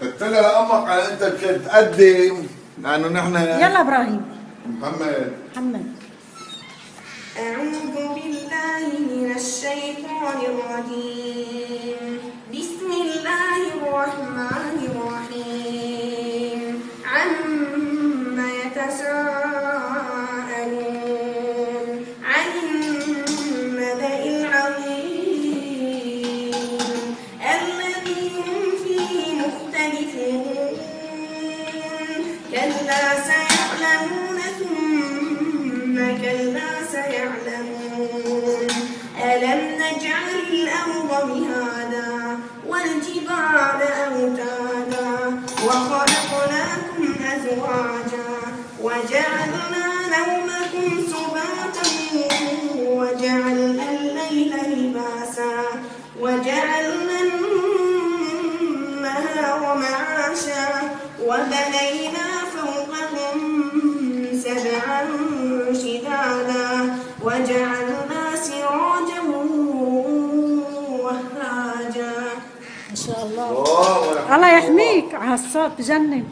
قلت لها لامك على انت تقدم لانه نحن. يلا ابراهيم. محمد. أعوذ بالله من الشيطان الرجيم. بسم الله الرحمن الرحيم. عما يتساءلون عن النبأ العظيم الذي هم فيه مختلفون. كلا سيعلمون ثم كلا سيعلمون. ألم نجعل الأرض مهادا والجبال أوتادا وخلقناكم أزواجا وجعلنا نومكم سباتا وجعلنا الليل لباسا وجعلنا النهار معاشا وبنينا فوقكم سبعا شدادا وجعلنا سراجا وهاجا. ما شاء الله. الله يحميك على الصوت بجنن.